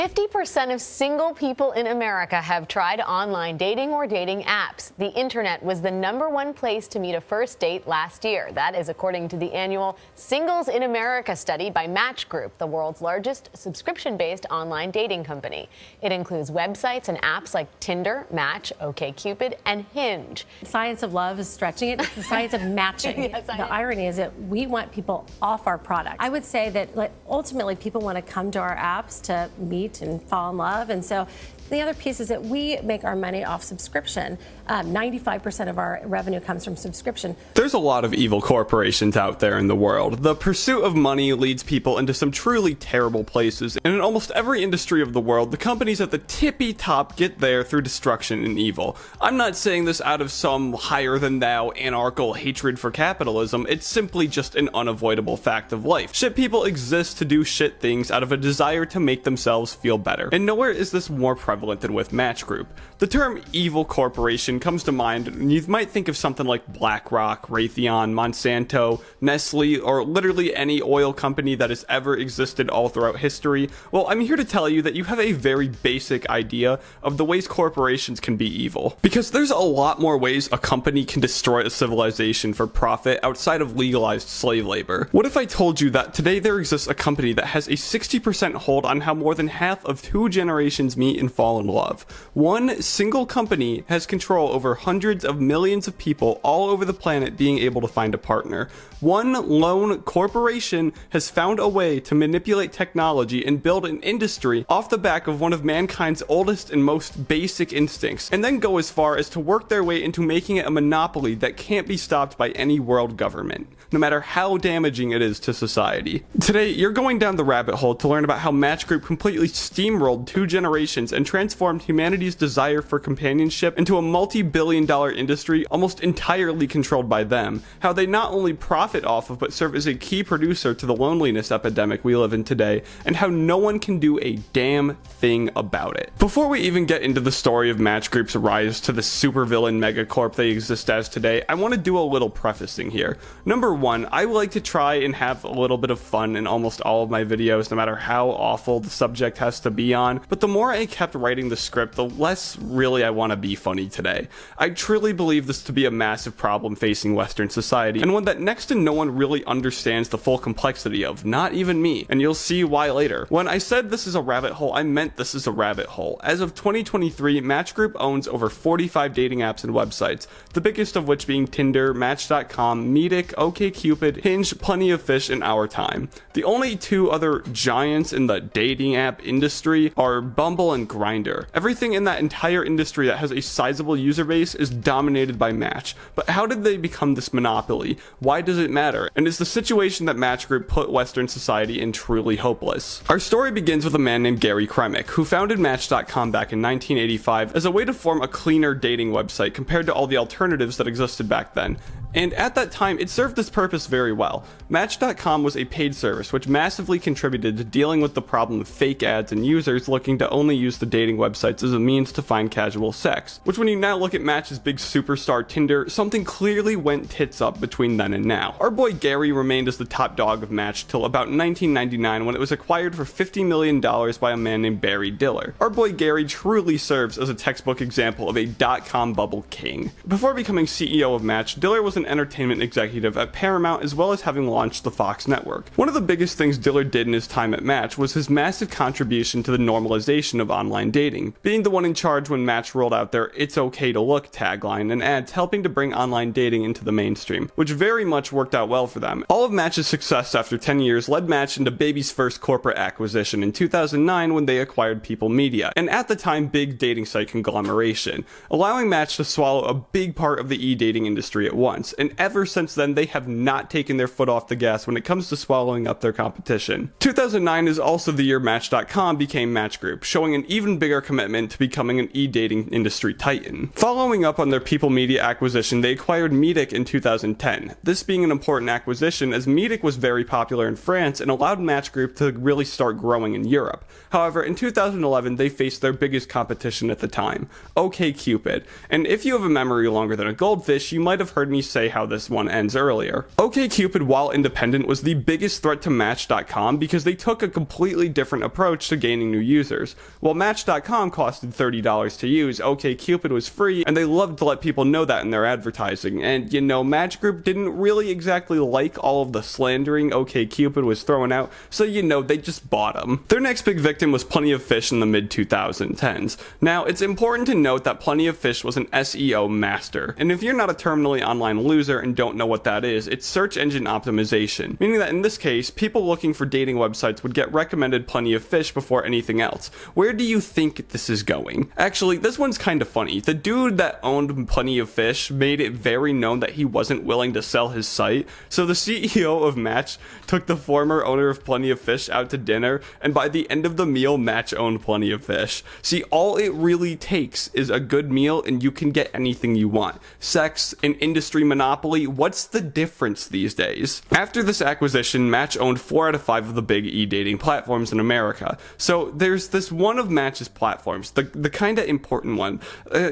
50% of single people in America have tried online dating or dating apps. The internet was the #1 place to meet a first date last year. That is according to the annual Singles in America study by Match Group, the world's largest subscription-based online dating company. It includes websites and apps like Tinder, Match, OkCupid, and Hinge. The science of love is stretching it. It's the science of matching. Yes, the irony is that we want people off our product. I would say that ultimately people want to come to our apps to meet and fall in love. And so the other piece is that we make our money off subscription. 95% of our revenue comes from subscription. There's a lot of evil corporations out there in the world. The pursuit of money leads people into some truly terrible places, and in almost every industry of the world, the companies at the tippy top get there through destruction and evil. I'm not saying this out of some higher-than-thou anarchical hatred for capitalism, it's simply just an unavoidable fact of life. Shit people exist to do shit things out of a desire to make themselves feel better, and nowhere is this more prevalent than with Match Group. The term evil corporation comes to mind, and you might think of something like BlackRock, Raytheon, Monsanto, Nestle, or literally any oil company that has ever existed all throughout history. Well, I'm here to tell you that you have a very basic idea of the ways corporations can be evil. Because there's a lot more ways a company can destroy a civilization for profit outside of legalized slave labor. What if I told you that today there exists a company that has a 60% hold on how more than half of 2 generations meet and fall in love? One single company has control over hundreds of millions of people all over the planet being able to find a partner. One lone corporation has found a way to manipulate technology and build an industry off the back of one of mankind's oldest and most basic instincts, and then go as far as to work their way into making it a monopoly that can't be stopped by any world government, no matter how damaging it is to society. Today, you're going down the rabbit hole to learn about how Match Group completely steamrolled 2 generations and transformed humanity's desire for companionship into a multi-billion-dollar industry almost entirely controlled by them, how they not only profit off of but serve as a key producer to the loneliness epidemic we live in today, and how no one can do a damn thing about it. Before we even get into the story of Match Group's rise to the supervillain megacorp they exist as today, I want to do a little prefacing here. Number one, I like to try and have a little bit of fun in almost all of my videos, no matter how awful the subject has to be on, but the more I kept writing the script, the less really I want to be funny today. I truly believe this to be a massive problem facing Western society, and one that next to no one really understands the full complexity of, not even me, and you'll see why later. When I said this is a rabbit hole, I meant this is a rabbit hole. As of 2023, Match Group owns over 45 dating apps and websites, the biggest of which being Tinder, Match.com, Meetic, OkCupid, Hinge, Plenty of Fish, and Our Time. The only 2 other giants in the dating app industry are Bumble and Grindr. Everything in that entire industry that has a sizable user base is dominated by Match. But how did they become this monopoly? Why does it matter? And is the situation that Match Group put Western society in truly hopeless? Our story begins with a man named Gary Kremick, who founded Match.com back in 1985 as a way to form a cleaner dating website compared to all the alternatives that existed back then. And at that time, it served this purpose very well. Match.com was a paid service which massively contributed to dealing with the problem of fake ads and users looking to only use the dating websites as a means to find casual sex. Which, when you now look at Match's big superstar Tinder, something clearly went tits up between then and now. Our boy Gary remained as the top dog of Match till about 1999 when it was acquired for $50 million by a man named Barry Diller. Our boy Gary truly serves as a textbook example of a dot-com bubble king. Before becoming CEO of Match, Diller was an entertainment executive at Paramount as well as having launched the Fox network. One of the biggest things Diller did in his time at Match was his massive contribution to the normalization of online dating, being the one in charge when Match rolled out their "It's okay to look" tagline and ads helping to bring online dating into the mainstream, which very much worked out well for them. All of Match's success after 10 years led Match into baby's first corporate acquisition in 2009 when they acquired People Media, and at the time big dating site conglomeration, allowing Match to swallow a big part of the e-dating industry at once. And ever since then, they have not taken their foot off the gas when it comes to swallowing up their competition. 2009 is also the year Match.com became Match Group, showing an even bigger commitment to becoming an e-dating industry titan. Following up on their People Media acquisition, they acquired Meetic in 2010, this being an important acquisition as Meetic was very popular in France and allowed Match Group to really start growing in Europe. However, in 2011, they faced their biggest competition at the time, OkCupid. And if you have a memory longer than a goldfish, you might have heard me say say how this one ends earlier. OkCupid, while independent, was the biggest threat to Match.com because they took a completely different approach to gaining new users. While Match.com costed $30 to use, OkCupid was free, and they loved to let people know that in their advertising. And you know, Match Group didn't really exactly like all of the slandering OkCupid was throwing out, so you know, they just bought them. Their next big victim was Plenty of Fish in the mid-2010s. Now, it's important to note that Plenty of Fish was an SEO master, and if you're not a terminally online loser and don't know what that is, it's search engine optimization, meaning that in this case, people looking for dating websites would get recommended Plenty of Fish before anything else. Where do you think this is going? Actually, this one's kind of funny. The dude that owned Plenty of Fish made it very known that he wasn't willing to sell his site, so the CEO of Match took the former owner of Plenty of Fish out to dinner, and by the end of the meal, Match owned Plenty of Fish. See, all it really takes is a good meal and you can get anything you want. Sex, an industry monopoly, what's the difference these days? After this acquisition, Match owned 4 out of 5 of the big e-dating platforms in America. So there's this one of Match's platforms, the kind of important one.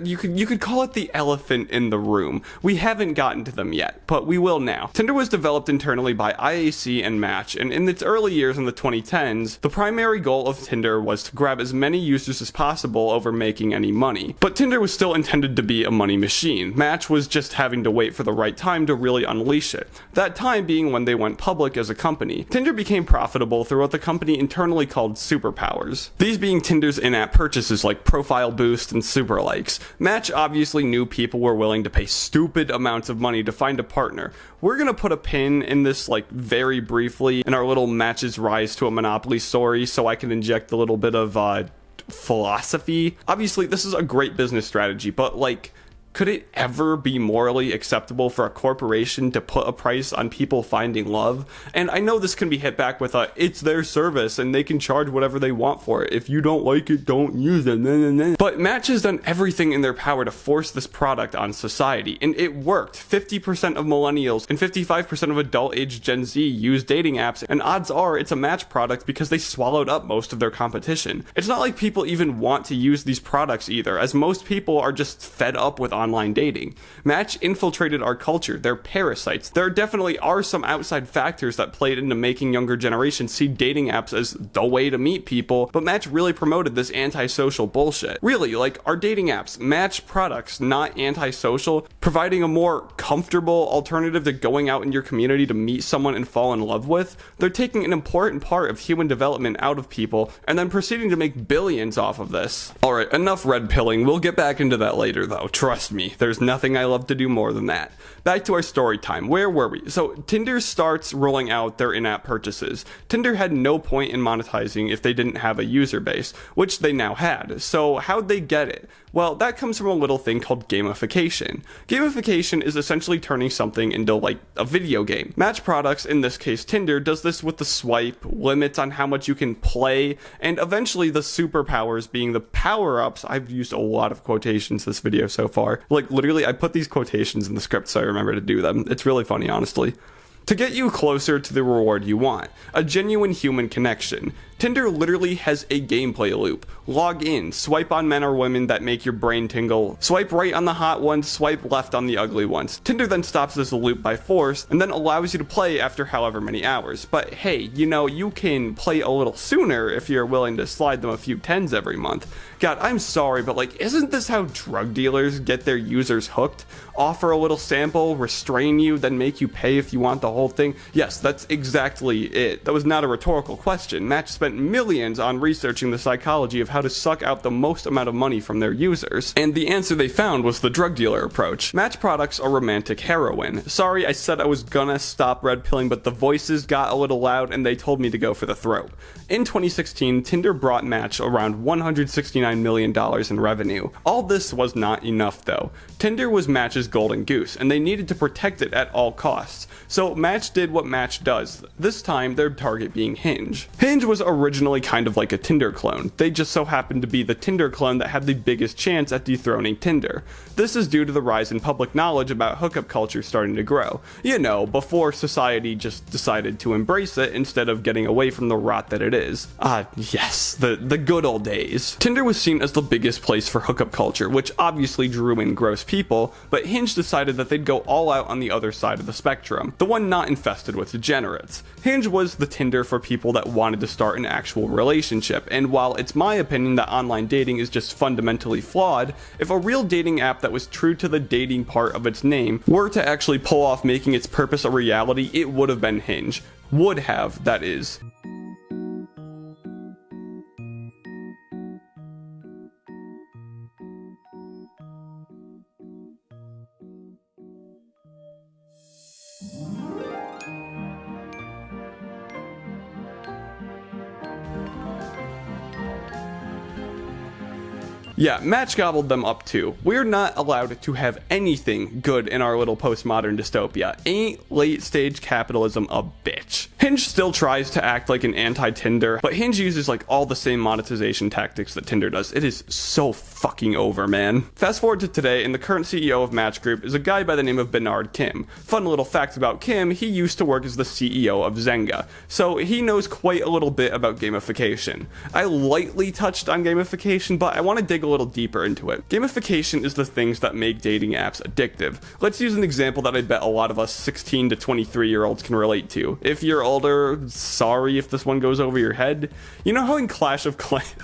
You could call it the elephant in the room. We haven't gotten to them yet, but we will now. Tinder was developed internally by IAC and Match, and in its early years in the 2010s, the primary goal of Tinder was to grab as many users as possible over making any money. But Tinder was still intended to be a money machine. Match was just having to wait for the right time to really unleash it. That time being when they went public as a company. Tinder became profitable through what the company internally called superpowers. These being Tinder's in-app purchases like Profile Boost and Super Likes. Match obviously knew people were willing to pay stupid amounts of money to find a partner. We're gonna put a pin in this like very briefly in our little Match's rise to a monopoly story so I can inject a little bit of philosophy. Obviously, this is a great business strategy, but like, could it ever be morally acceptable for a corporation to put a price on people finding love? And I know this can be hit back with it's their service and they can charge whatever they want for it. If you don't like it, don't use it. But Match has done everything in their power to force this product on society, and it worked. 50% of millennials and 55% of adult-aged Gen Z use dating apps, and odds are it's a Match product because they swallowed up most of their competition. It's not like people even want to use these products either, as most people are just fed up with online dating. Match infiltrated our culture. They're parasites. There definitely are some outside factors that played into making younger generations see dating apps as the way to meet people, but Match really promoted this antisocial bullshit. Really, like, our dating apps, Match products, not antisocial, providing a more comfortable alternative to going out in your community to meet someone and fall in love with. They're taking an important part of human development out of people and then proceeding to make billions off of this. Alright, enough red pilling. We'll get back into that later though, trust me, there's nothing I love to do more than that. Back to our story time. Where were we? So Tinder starts rolling out their in-app purchases. Tinder had no point in monetizing if they didn't have a user base, which they now had. So how'd they get it? Well, that comes from a little thing called gamification. Gamification is essentially turning something into like a video game. Match products, in this case Tinder, does this with the swipe, limits on how much you can play, and eventually the superpowers being the power-ups. I've used a lot of quotations this video so far. Like literally, I put these quotations in the script so I remember to do them. It's really funny, honestly. To get you closer to the reward you want, a genuine human connection. Tinder literally has a gameplay loop. Log in, swipe on men or women that make your brain tingle, swipe right on the hot ones, swipe left on the ugly ones. Tinder then stops this loop by force and then allows you to play after however many hours. But hey, you know, you can play a little sooner if you're willing to slide them a few tens every month. God, I'm sorry, but like, isn't this how drug dealers get their users hooked? Offer a little sample, restrain you, then make you pay if you want the whole thing? Yes, that's exactly it. That was not a rhetorical question. Match spent millions on researching the psychology of how to suck out the most amount of money from their users, and the answer they found was the drug dealer approach. Match products are romantic heroin. Sorry, I said I was gonna stop red pilling, but the voices got a little loud and they told me to go for the throat. In 2016, Tinder brought Match around $169 million in revenue. All this was not enough though. Tinder was Match's golden goose, and they needed to protect it at all costs. So Match did what Match does, this time their target being Hinge. Hinge was a originally kind of like a Tinder clone. They just so happened to be the Tinder clone that had the biggest chance at dethroning Tinder. This is due to the rise in public knowledge about hookup culture starting to grow. You know, before society just decided to embrace it instead of getting away from the rot that it is. Yes, the good old days. Tinder was seen as the biggest place for hookup culture, which obviously drew in gross people, but Hinge decided that they'd go all out on the other side of the spectrum, the one not infested with degenerates. Hinge was the Tinder for people that wanted to start an actual relationship, and while it's my opinion that online dating is just fundamentally flawed, if a real dating app that was true to the dating part of its name were to actually pull off making its purpose a reality, it would have been Hinge. Would have, that is. Yeah, Match gobbled them up too. We're not allowed to have anything good in our little postmodern dystopia. Ain't late stage capitalism a bitch? Hinge still tries to act like an anti-Tinder, but Hinge uses like all the same monetization tactics that Tinder does. It is so fucking over, man. Fast forward to today, and the current CEO of Match Group is a guy by the name of Bernard Kim. Fun little fact about Kim, he used to work as the CEO of Zynga, so he knows quite a little bit about gamification. I lightly touched on gamification, but I want to dig a little deeper into it. Gamification is the things that make dating apps addictive. Let's use an example that I bet a lot of us 16 to 23-year-olds can relate to. If you're older, sorry if this one goes over your head. You know how in Clash of Clans...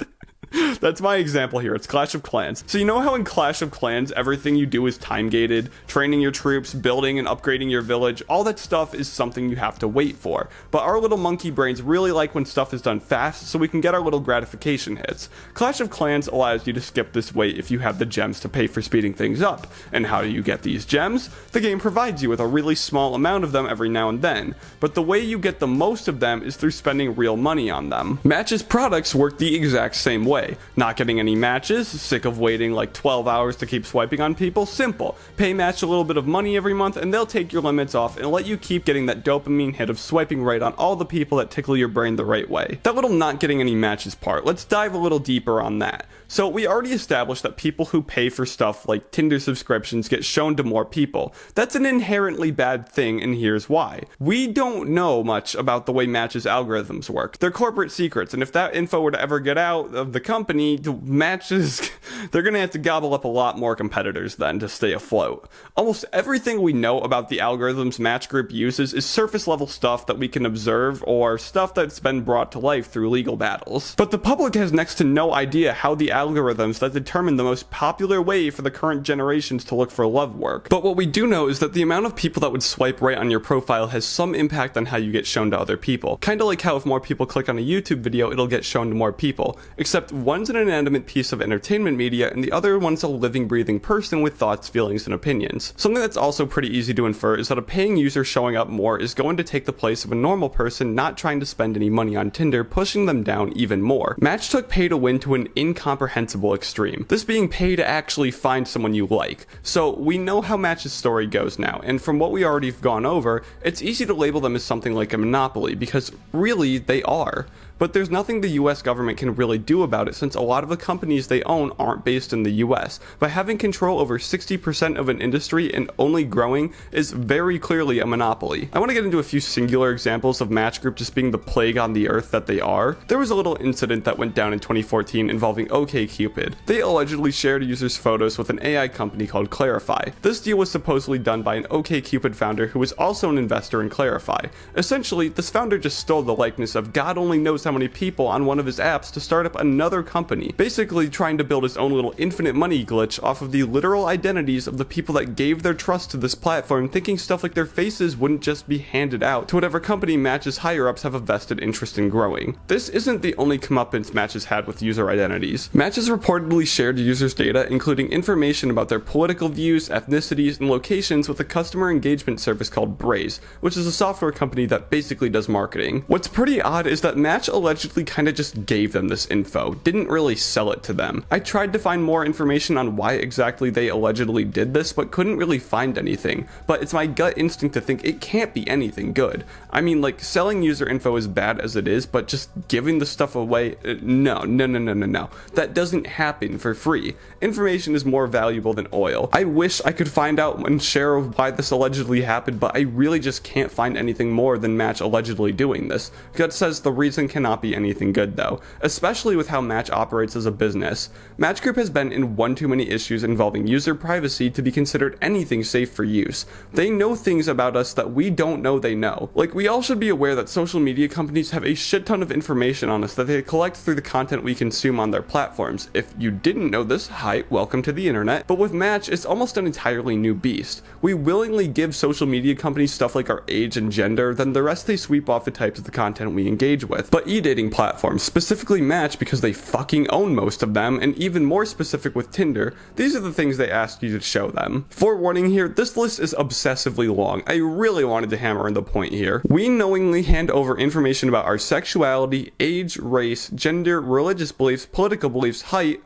That's my example here, it's Clash of Clans. So you know how in Clash of Clans, everything you do is time-gated? Training your troops, building and upgrading your village, all that stuff is something you have to wait for. But our little monkey brains really like when stuff is done fast, so we can get our little gratification hits. Clash of Clans allows you to skip this wait if you have the gems to pay for speeding things up. And how do you get these gems? The game provides you with a really small amount of them every now and then. But the way you get the most of them is through spending real money on them. Match's products work the exact same way. Not getting any matches? Sick of waiting like 12 hours to keep swiping on people? Simple. Pay Match a little bit of money every month and they'll take your limits off and let you keep getting that dopamine hit of swiping right on all the people that tickle your brain the right way. That little not getting any matches part, let's dive a little deeper on that. So we already established that people who pay for stuff like Tinder subscriptions get shown to more people. That's an inherently bad thing, and here's why. We don't know much about the way Match's algorithms work. They're corporate secrets, and if that info were to ever get out of the company, the Matches, they're gonna have to gobble up a lot more competitors then to stay afloat. Almost everything we know about the algorithms Match Group uses is surface level stuff that we can observe or stuff that's been brought to life through legal battles. But the public has next to no idea how the algorithms that determine the most popular way for the current generations to look for love work. But what we do know is that the amount of people that would swipe right on your profile has some impact on how you get shown to other people. Kinda like how if more people click on a YouTube video, it'll get shown to more people. Except one's an inanimate piece of entertainment media and the other one's a living, breathing person with thoughts, feelings, and opinions. Something that's also pretty easy to infer is that a paying user showing up more is going to take the place of a normal person not trying to spend any money on Tinder, pushing them down even more. Match took pay to win to an incomprehensible extreme. This being pay to actually find someone you like. So we know how Match's story goes now, and from what we already have gone over, it's easy to label them as something like a monopoly, because really they are. But there's nothing the US government can really do about it since a lot of the companies they own aren't based in the US. By having control over 60% of an industry and only growing is very clearly a monopoly. I want to get into a few singular examples of Match Group just being the plague on the earth that they are. There was a little incident that went down in 2014 involving OkCupid. They allegedly shared users' photos with an AI company called Clarify. This deal was supposedly done by an OkCupid founder who was also an investor in Clarify. Essentially, this founder just stole the likeness of God only knows how many people on one of his apps to start up another company, basically trying to build his own little infinite money glitch off of the literal identities of the people that gave their trust to this platform, thinking stuff like their faces wouldn't just be handed out to whatever company Match's higher-ups have a vested interest in growing. This isn't the only comeuppance Match has had with user identities. Match has reportedly shared users' data, including information about their political views, ethnicities, and locations with a customer engagement service called Braze, which is a software company that basically does marketing. What's pretty odd is that Match allegedly kind of just gave them this info, didn't really sell it to them. I tried to find more information on why exactly they allegedly did this, but couldn't really find anything. But it's my gut instinct to think it can't be anything good. I mean, like, selling user info is bad as it is, but just giving the stuff away, no. That doesn't happen for free. Information is more valuable than oil. I wish I could find out and share why this allegedly happened, but I really just can't find anything more than Match allegedly doing this. Gut says the reason cannot be anything good though, especially with how Match operates as a business. Match Group has been in one too many issues involving user privacy to be considered anything safe for use. They know things about us that we don't know they know. Like, we all should be aware that social media companies have a shit ton of information on us that they collect through the content we consume on their platforms. If you didn't know this, hi, welcome to the internet. But with Match, it's almost an entirely new beast. We willingly give social media companies stuff like our age and gender, then the rest they sweep off the types of the content we engage with. But e-dating platforms, specifically Match because they fucking own most of them, and even more specific with Tinder, these are the things they ask you to show them. Forewarning here, this list is obsessively long. I really wanted to hammer in the point here. We knowingly hand over information about our sexuality, age, race, gender, religious beliefs, political beliefs, height,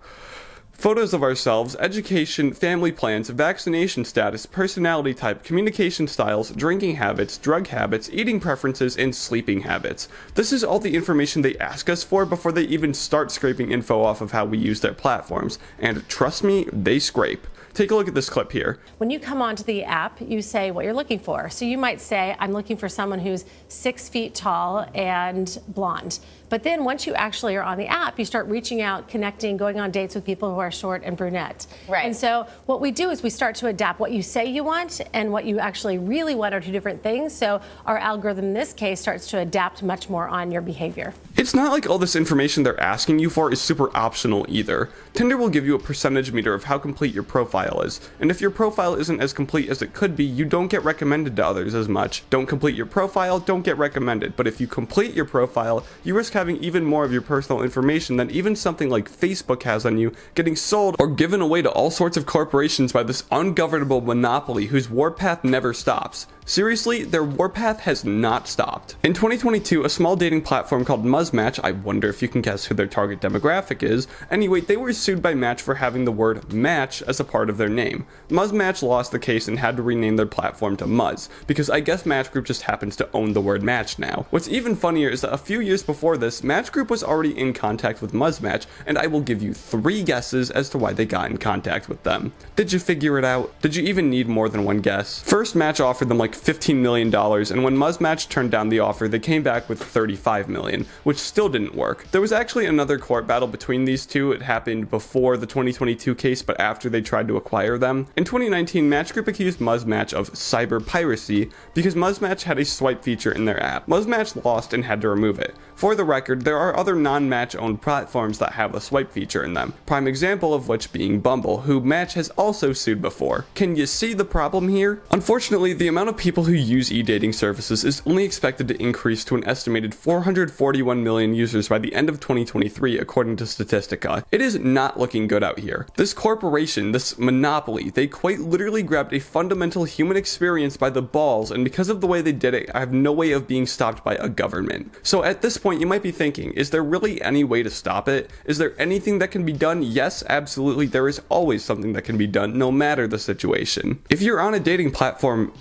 photos of ourselves, education, family plans, vaccination status, personality type, communication styles, drinking habits, drug habits, eating preferences, and sleeping habits. This is all the information they ask us for before they even start scraping info off of how we use their platforms. And trust me, they scrape. Take a look at this clip here. When you come onto the app, you say what you're looking for. So you might say, I'm looking for someone who's 6 feet tall and blonde. But then once you actually are on the app, you start reaching out, connecting, going on dates with people who are short and brunette. Right. And so what we do is we start to adapt what you say you want and what you actually really want are two different things. So our algorithm in this case starts to adapt much more on your behavior. It's not like all this information they're asking you for is super optional either. Tinder will give you a percentage meter of how complete your profile is, and if your profile isn't as complete as it could be, you don't get recommended to others as much. Don't complete your profile, don't get recommended, but if you complete your profile, you risk having even more of your personal information than even something like Facebook has on you getting sold or given away to all sorts of corporations by this ungovernable monopoly whose warpath never stops. Seriously, their warpath has not stopped. In 2022, a small dating platform called Muzzmatch, I wonder if you can guess who their target demographic is, anyway, they were sued by Match for having the word match as a part of their name. Muzzmatch lost the case and had to rename their platform to Muzz, because I guess Match Group just happens to own the word match now. What's even funnier is that a few years before this, Match Group was already in contact with Muzzmatch, and I will give you 3 guesses as to why they got in contact with them. Did you figure it out? Did you even need more than one guess? First, Match offered them like $15 million, and when Muzzmatch turned down the offer, they came back with $35 million, which still didn't work. There was actually another court battle between these two. It happened before the 2022 case, but after they tried to acquire them. In 2019, Match Group accused Muzzmatch of cyber piracy because Muzzmatch had a swipe feature in their app. Muzzmatch lost and had to remove it. For the record, there are other non-Match owned platforms that have a swipe feature in them, prime example of which being Bumble, who Match has also sued before. Can you see the problem here? Unfortunately, the amount of people who use e-dating services is only expected to increase to an estimated 441 million users by the end of 2023, according to Statistica. It is not looking good out here. This corporation, this monopoly, they quite literally grabbed a fundamental human experience by the balls, and because of the way they did it, I have no way of being stopped by a government. So at this point, you might be thinking, is there really any way to stop it? Is there anything that can be done? Yes, absolutely. There is always something that can be done, no matter the situation. If you're on a dating platform,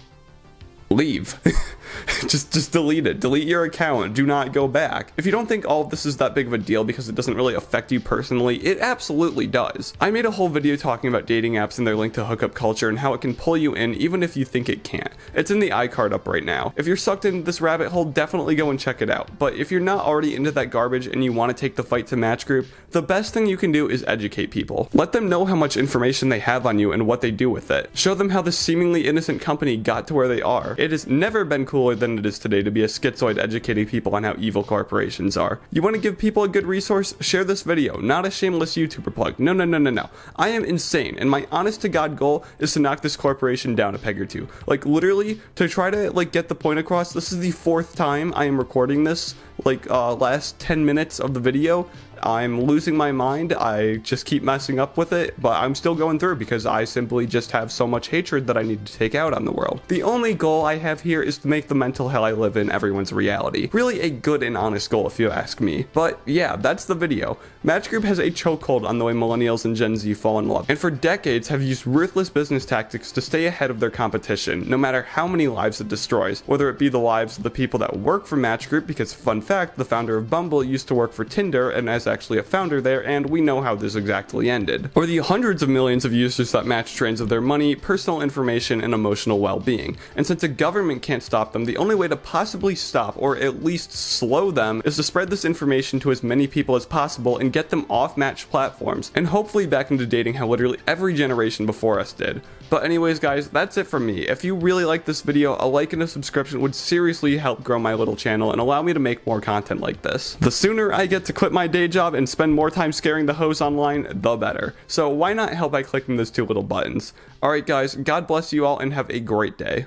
leave. just delete it. Delete your account. Do not go back. If you don't think all of this is that big of a deal because it doesn't really affect you personally, it absolutely does. I made a whole video talking about dating apps and their link to hookup culture and how it can pull you in even if you think it can't. It's in the iCard up right now. If you're sucked into this rabbit hole, definitely go and check it out. But if you're not already into that garbage and you want to take the fight to Match Group, the best thing you can do is educate people. Let them know how much information they have on you and what they do with it. Show them how this seemingly innocent company got to where they are. It has never been cooler than it is today to be a schizoid educating people on how evil corporations are. You want to give people a good resource? Share this video, not a shameless YouTuber plug. No. I am insane, and my honest to God goal is to knock this corporation down a peg or two. Like, literally, to try to get the point across. This is the 4th time I am recording this, last 10 minutes of the video. I'm losing my mind. I just keep messing up with it, but I'm still going through because I simply just have so much hatred that I need to take out on the world. The only goal I have here is to make the mental hell I live in everyone's reality. Really a good and honest goal if you ask me. But yeah, that's the video. Match Group has a chokehold on the way millennials and Gen Z fall in love, and for decades have used ruthless business tactics to stay ahead of their competition, no matter how many lives it destroys, whether it be the lives of the people that work for Match Group, because fun fact, the founder of Bumble used to work for Tinder and is actually a founder there, and we know how this exactly ended, or the hundreds of millions of users that Match drains of their money, personal information, and emotional well-being. And since a government can't stop them, the only way to possibly stop, or at least slow them, is to spread this information to as many people as possible and get them off Match platforms, and hopefully back into dating how literally every generation before us did. But anyways guys, that's it from me. If you really like this video, a like and a subscription would seriously help grow my little channel and allow me to make more content like this. The sooner I get to quit my day job and spend more time scaring the hoes online, the better. So why not help by clicking those two little buttons? Alright guys, God bless you all and have a great day.